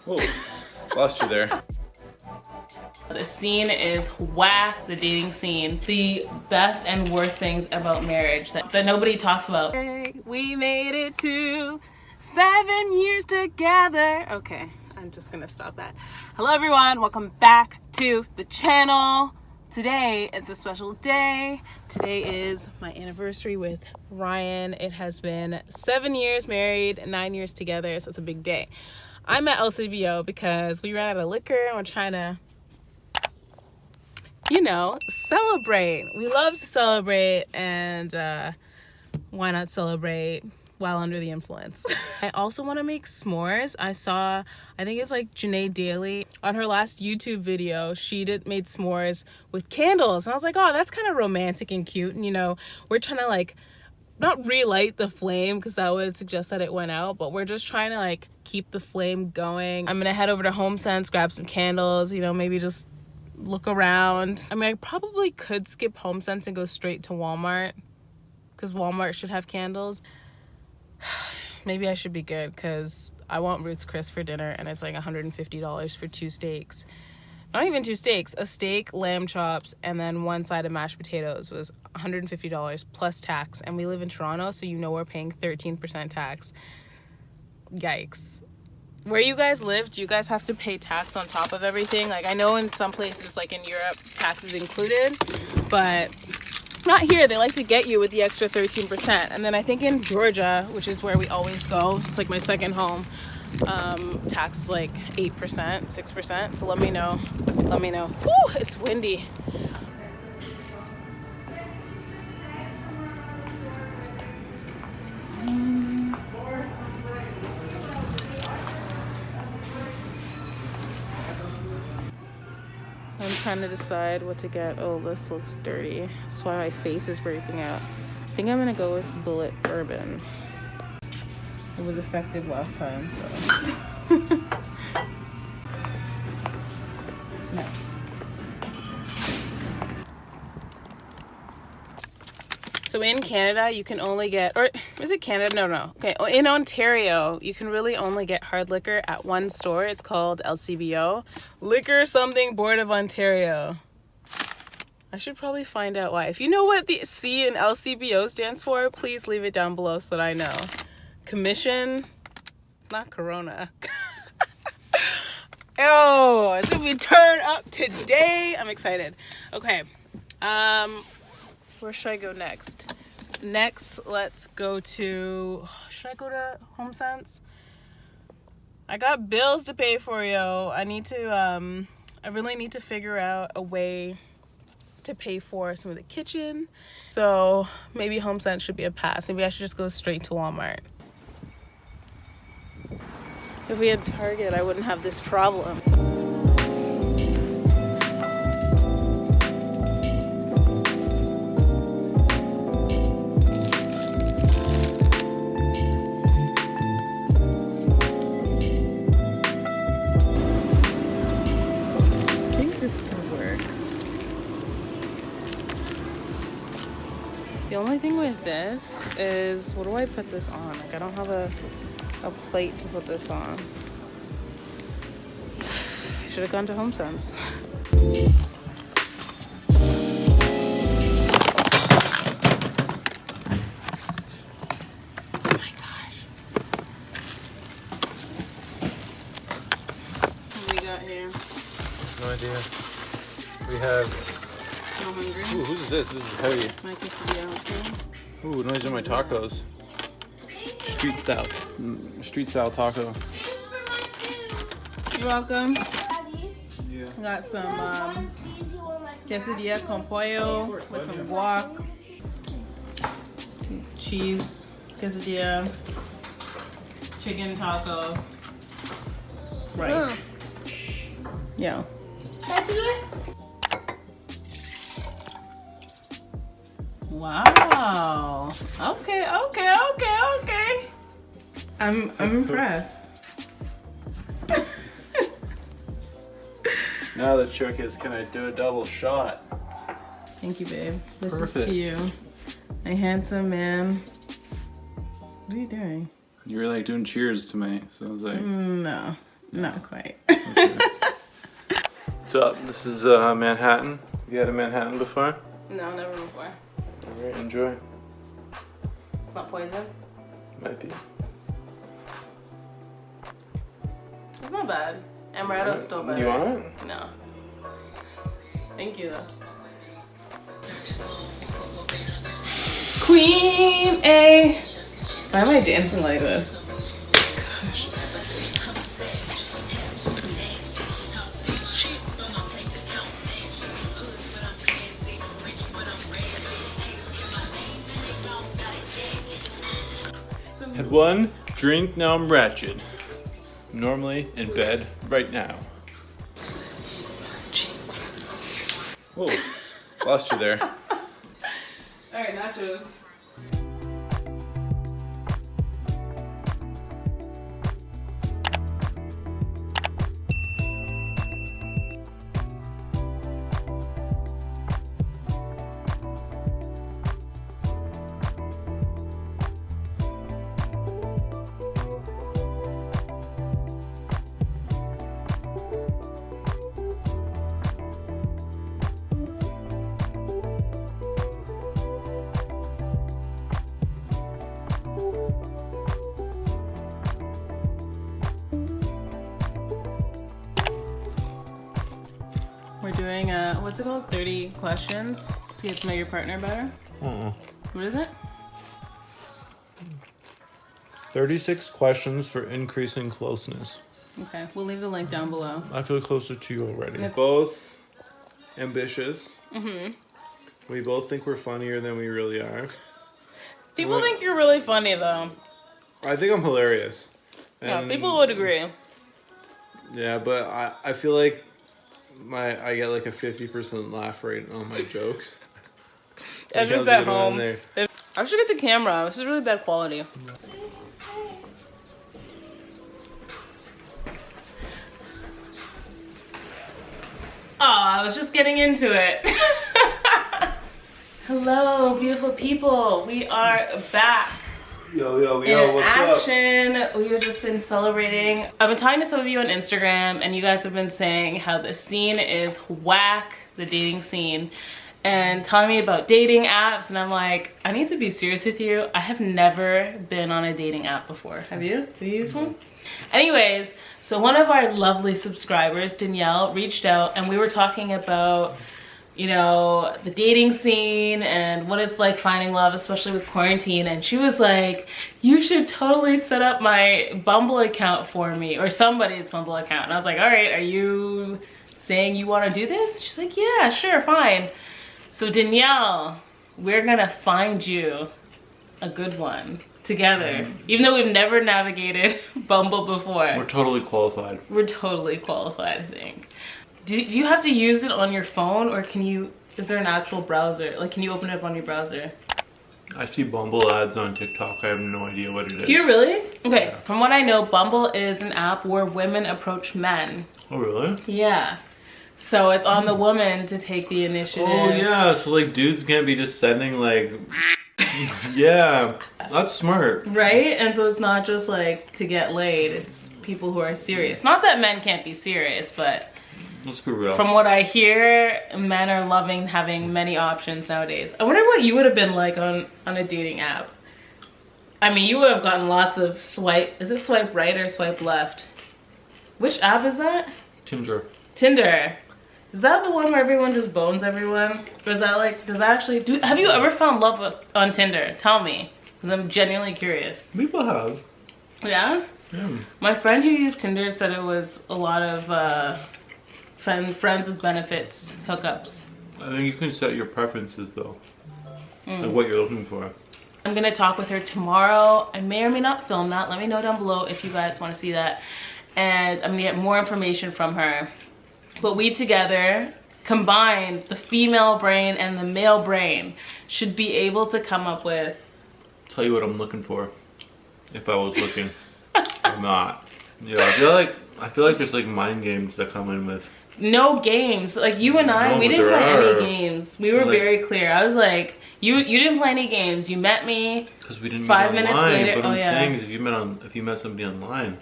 Whoa, lost you there. The scene is whack, the dating scene. The best and worst things about marriage that nobody talks about. We made it to 7 years together. Okay, I'm just gonna stop that. Hello everyone, welcome back to the channel. Today, it's a special day. Today is my anniversary with Ryan. It has been 7 years married, 9 years together, so it's a big day. I'm at LCBO because we ran out of liquor and we're trying to, you know, celebrate. We love to celebrate, and why not celebrate while under the influence? I also want to make s'mores. I think it's like Janae Daly on her last YouTube video, she made s'mores with candles, and I was like, oh, that's kind of romantic and cute. And you know, we're trying to like not relight the flame because that would suggest that it went out, but we're just trying to like keep the flame going. I'm gonna head over to HomeSense, grab some candles, you know, maybe just look around. I mean, I probably could skip HomeSense and go straight to Walmart because Walmart should have candles. Maybe I should be good because I want Ruth's Chris for dinner and it's like $150 for 2 steaks. Not even 2 steaks, a steak, lamb chops, and then 1 side of mashed potatoes was $150 plus tax. And we live in Toronto, so you know we're paying 13% tax. Yikes. Where you guys live, do you guys have to pay tax on top of everything? Like, I know in some places, like in Europe, tax is included, but not here. They like to get you with the extra 13%. And then I think in Georgia, which is where we always go, it's like my second home, tax is like 8%, 6%. So let me know. Woo, it's windy. I'm trying to decide what to get. Oh, this looks dirty. That's why my face is breaking out. I think I'm gonna go with Bullet Bourbon. It was effective last time, so. No. So in Canada, you can only get, or is it Canada? No. Okay, in Ontario, you can really only get hard liquor at one store. It's called LCBO. Liquor Something Board of Ontario. I should probably find out why. If you know what the C in LCBO stands for, please leave it down below so that I know. Commission. It's not Corona. Oh, it's gonna be turned up today. I'm excited. Okay. Where should I go next? Next, let's go to, should I go to HomeSense? I got bills to pay for, yo. I really need to figure out a way to pay for some of the kitchen. So maybe HomeSense should be a pass. Maybe I should just go straight to Walmart. If we had Target, I wouldn't have this problem. I think this could work. The only thing with this is, what do I put this on? Like, I don't have a plate to put this on. I should have gone to HomeSense. Oh my gosh. What do we got here? No idea. We have. So hungry. Ooh, who's this? This is heavy. My quesadilla. Ooh, noise on my tacos. Street style taco. You're welcome. Yeah. I got some quesadilla con pollo with some guac, cheese, quesadilla, chicken taco, rice. Yeah. Wow. Okay. I'm impressed. Now the trick is, can I do a double shot? Thank you, babe. This Perfect. is to you. My handsome man. What are you doing? You were like doing cheers to me, so I was like, No. Not quite. What's up? This is Manhattan. Have you had a Manhattan before? No, never before. Alright, enjoy. It's not poison. Might be. It's not bad. Amaretto's still better. You want it? No. Thank you though. Queen A. Why am I dancing like this? Had one drink, now I'm ratchet. Normally in bed right now. Whoa, lost you there. Alright, nachos. We're doing what's it called? 30 questions to get to know your partner better. What is it? 36 questions for increasing closeness. Okay, we'll leave the link down below. I feel closer to you already. We're both ambitious. Mm-hmm. We both think we're funnier than we really are. People think you're really funny though. I think I'm hilarious. Yeah, people would agree. Yeah, but I feel like I get like a 50% laugh rate on my jokes. That's just at home. I should get the camera. This is really bad quality. Oh, I was just getting into it. Hello, beautiful people. We are back. Yo, In what's action. We have just been celebrating. I've been talking to some of you on Instagram, and you guys have been saying how the scene is whack, the dating scene, and telling me about dating apps. And I'm like, I need to be serious with you. I have never been on a dating app before. Have you? Have you used one? Anyways, so one of our lovely subscribers, Danielle, reached out, and we were talking about, you know, the dating scene and what it's like finding love, especially with quarantine. And she was like, you should totally set up my Bumble account for me, or somebody's Bumble account. And I was like, all right, are you saying you want to do this? She's like, yeah, sure, fine. So Danielle, we're gonna find you a good one together. Even though we've never navigated Bumble before. We're totally qualified. We're totally qualified, I think. Do you have to use it on your phone, or can you, is there an actual browser? Like, can you open it up on your browser? I see Bumble ads on TikTok. I have no idea what it is. Do you really? Okay, Yeah. From what I know, Bumble is an app where women approach men. Oh, really? Yeah. So it's on the woman to take the initiative. Oh, yeah. So, like, dudes can't be just sending, like... Yeah. That's smart. Right? And so it's not just, like, to get laid. It's people who are serious. Not that men can't be serious, but... Let's be real. From what I hear, men are loving having many options nowadays. I wonder what you would have been like on a dating app. I mean, you would have gotten lots of swipe. Is it swipe right or swipe left? Which app is that? Tinder. Tinder. Is that the one where everyone just bones everyone? Or is that like, does that actually do? Have you ever found love on Tinder? Tell me, because I'm genuinely curious. People have. Yeah? Yeah. My friend who used Tinder said it was a lot of friends with benefits hookups. I think you can set your preferences, though. Like what you're looking for. I'm gonna talk with her tomorrow. I may or may not film that. Let me know down below if you guys want to see that. And I'm gonna get more information from her. But we together, combined, the female brain and the male brain, should be able to come up with... Tell you what I'm looking for. If I was looking. I'm not. Yeah, I feel like there's like mind games that come in with... No games. Like you and I, No, we but didn't there play are. any games. We were Like- very clear. I was like, you didn't play any games. You met me. Because we didn't 5 meet minutes online. later- What oh, I'm yeah. saying is if you met somebody online,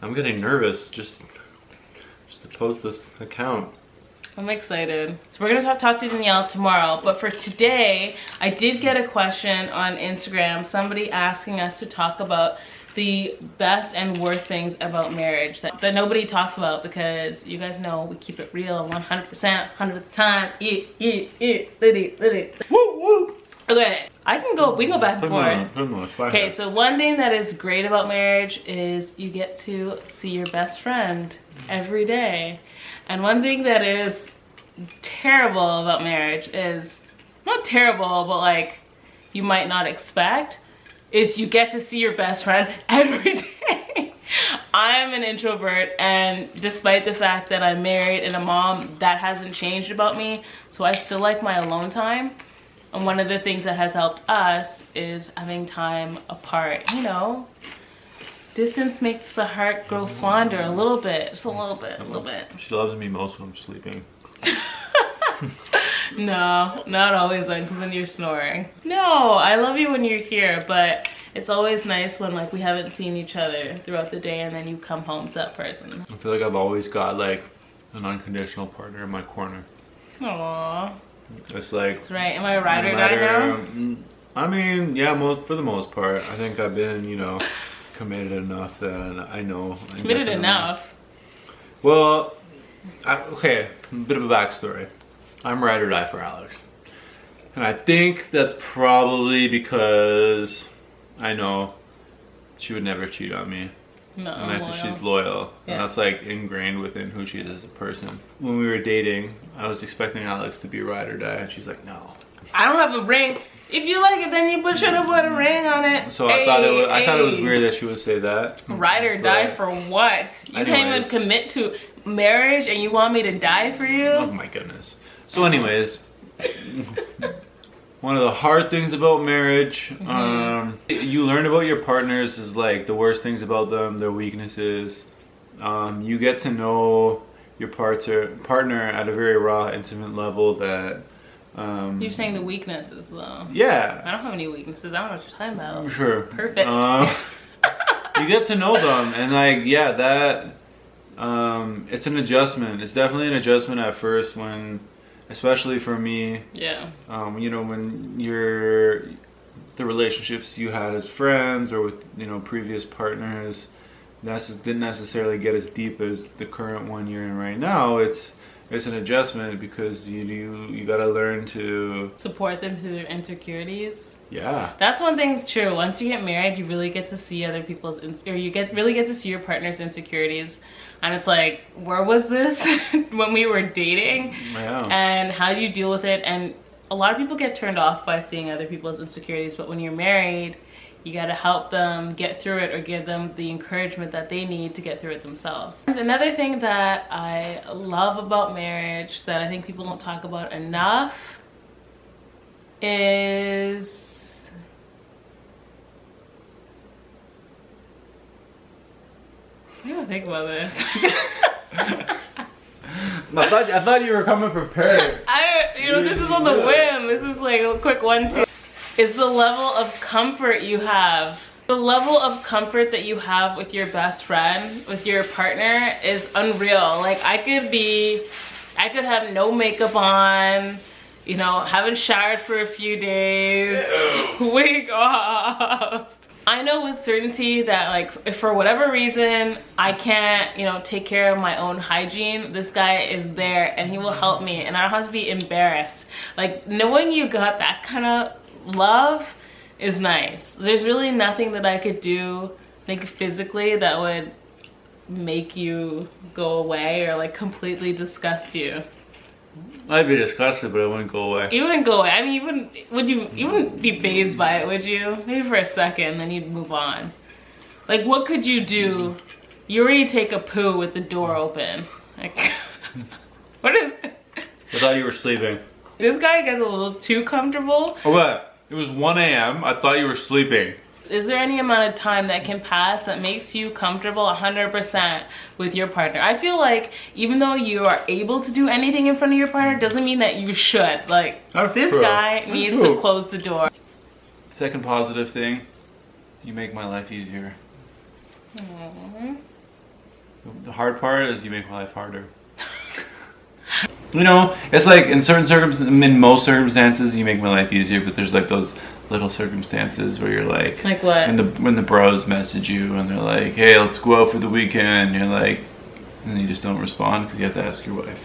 I'm getting nervous just to post this account. I'm excited. So we're gonna talk to Danielle tomorrow, but for today, I did get a question on Instagram, somebody asking us to talk about the best and worst things about marriage that nobody talks about, because you guys know we keep it real 100%, 100 of the time. Woo, woo. Okay, we can go back and forth. Okay, so one thing that is great about marriage is you get to see your best friend every day. And one thing that is terrible about marriage is, not terrible, but like you might not expect, is you get to see your best friend every day. I am an introvert, and despite the fact that I'm married and a mom, that hasn't changed about me. So I still like my alone time. And one of the things that has helped us is having time apart. You know, distance makes the heart grow fonder a little bit, just a little bit. She loves me most when I'm sleeping. No, not always then, because then you're snoring. No, I love you when you're here, but it's always nice when like we haven't seen each other throughout the day and then you come home to that person. I feel like I've always got like an unconditional partner in my corner. Aww. It's like... That's right. Am I a ride or die now? I mean, yeah, for the most part. I think I've been, you know, committed enough that I know. Committed enough? Well, okay, a bit of a backstory. I'm ride or die for Alex. And I think that's probably because I know she would never cheat on me. No, and I think she's loyal. Yeah. And that's like ingrained within who she is as a person. When we were dating, I was expecting Alex to be ride or die, and she's like, no. I don't have a ring. If you like it, then you should have put a ring on it. So I thought it was weird that she would say that. Ride or die for what? You can't even commit to marriage and you want me to die for you? Oh my goodness. So anyways, one of the hard things about marriage, you learn about your partners is like the worst things about them, their weaknesses. You get to know your partner at a very raw, intimate level that... You're saying the weaknesses though. Yeah. I don't have any weaknesses. I don't know what you're talking about. Sure. Perfect. You get to know them, and like, yeah, that it's an adjustment. It's definitely an adjustment at first, when, especially for me. Yeah. You know, when the relationships you had as friends or with, you know, previous partners didn't necessarily get as deep as the current one you're in right now. It's an adjustment because you gotta learn to support them through their insecurities. Yeah. That's one thing's true. Once you get married, you really get to see other people's really get to see your partner's insecurities. And it's like, where was this when we were dating? Yeah. And how do you deal with it? And a lot of people get turned off by seeing other people's insecurities, but when you're married, you gotta help them get through it or give them the encouragement that they need to get through it themselves. And another thing that I love about marriage that I think people don't talk about enough is... I don't think about this. I thought you were coming prepared. This is on the whim. This is like a quick 1-2. Is the level of comfort you have. The level of comfort that you have with your best friend, with your partner, is unreal. Like, I could have no makeup on, you know, haven't showered for a few days, wig off. I know with certainty that, like, if for whatever reason I can't, you know, take care of my own hygiene, this guy is there and he will help me and I don't have to be embarrassed. Like, knowing you got that kind of love is nice. There's really nothing that I could do, like, physically that would make you go away or like completely disgust you. I'd be disgusted, but it wouldn't go away. You wouldn't go away. I mean, you wouldn't be fazed by it, would you? Maybe for a second, then you'd move on. Like, what could you do? You already take a poo with the door open. Like, what is it? I thought you were sleeping. This guy gets a little too comfortable. Oh, what? It was 1 a.m. I thought you were sleeping. Is there any amount of time that can pass that makes you comfortable 100% with your partner? I feel like even though you are able to do anything in front of your partner, doesn't mean that you should. Like, this guy needs to close the door. Second positive thing, you make my life easier. Aww. The hard part is you make my life harder. You know, it's like in certain circumstances, in most circumstances, you make my life easier, but there's like those little circumstances where you're like what? When the bros message you and they're like, hey, let's go out for the weekend, you're like, and you just don't respond because you have to ask your wife.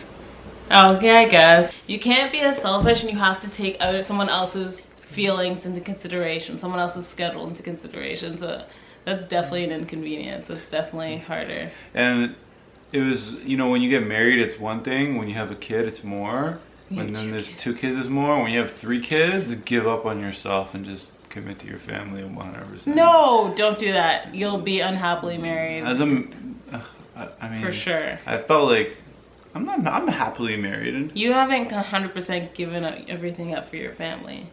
Okay, I guess. You can't be as selfish, and you have to take someone else's feelings into consideration, someone else's schedule into consideration. So that's definitely an inconvenience. It's definitely harder. And it was, you know, when you get married, it's one thing. When you have a kid, it's more. When then there's 2 kids, it's more. When you have 3 kids, give up on yourself and just commit to your family 100%. No, don't do that. You'll be unhappily married. As I mean, for sure. I felt like I'm happily married. You haven't 100% given up everything up for your family.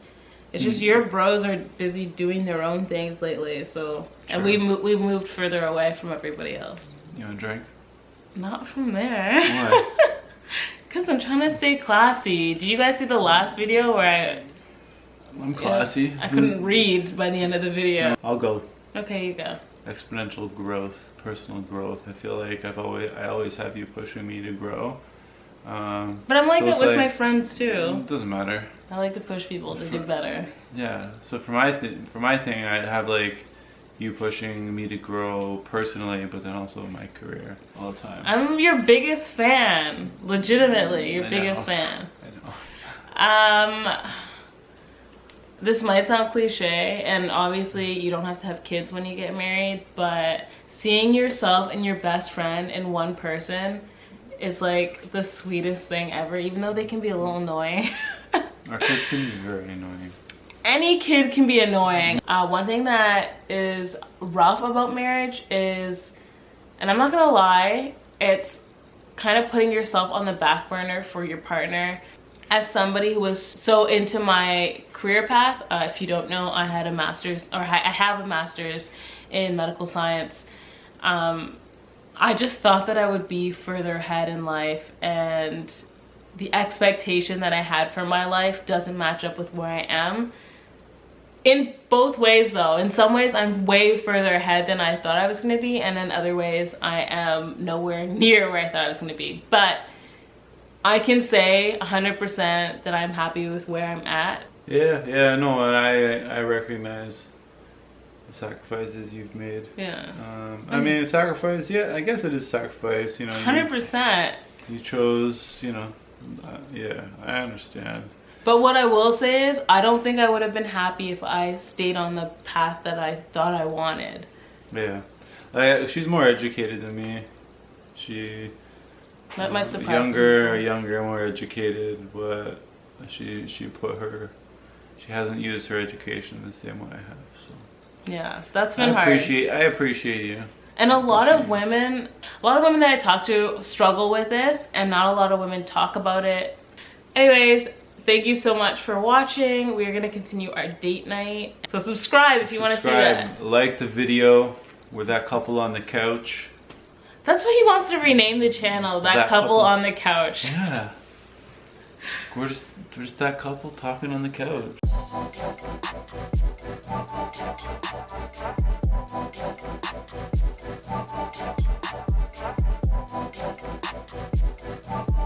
It's just your bros are busy doing their own things lately. So, and we've moved further away from everybody else. You want a drink? Not from there. Why? Because I'm trying to stay classy. Did you guys see the last video where I'm classy. I couldn't read by the end of the video. I'll go. Okay, you go. Exponential growth, personal growth. I feel like I always have you pushing me to grow. But I'm like that with my friends too. It doesn't matter. I like to push people to do better. Yeah. So for my thing, I have like you pushing me to grow personally, but then also in my career all the time. I'm your biggest fan, legitimately your biggest fan. I know. This might sound cliche, and obviously you don't have to have kids when you get married, but seeing yourself and your best friend in one person is like the sweetest thing ever, even though they can be a little annoying. Our kids can be very annoying. Any kid can be annoying. One thing that is rough about marriage is, and I'm not gonna lie, it's kind of putting yourself on the back burner for your partner. As somebody who was so into my career path, if you don't know, I had a master's, or I have a master's in medical science. I just thought that I would be further ahead in life, and the expectation that I had for my life doesn't match up with where I am. In both ways though. In some ways I'm way further ahead than I thought I was going to be, and in other ways I am nowhere near where I thought I was going to be. But I can say 100% that I'm happy with where I'm at. Yeah, no, and I recognize the sacrifices you've made. Yeah. I mean, sacrifice, yeah, I guess it is sacrifice, you know. 100%. You chose, you know, yeah, I understand. But what I will say is, I don't think I would have been happy if I stayed on the path that I thought I wanted. Yeah. She's more educated than me. That might surprise younger, more educated, but she hasn't used her education the same way I have. So yeah, that's been hard. I appreciate you. And a lot of women that I talk to struggle with this, and not a lot of women talk about it. Anyways, thank you so much for watching. We are gonna continue our date night. So subscribe if you want to see that. Like the video with that couple on the couch. That's what he wants to rename the channel. That couple on the couch. Yeah. We're just that couple talking on the couch.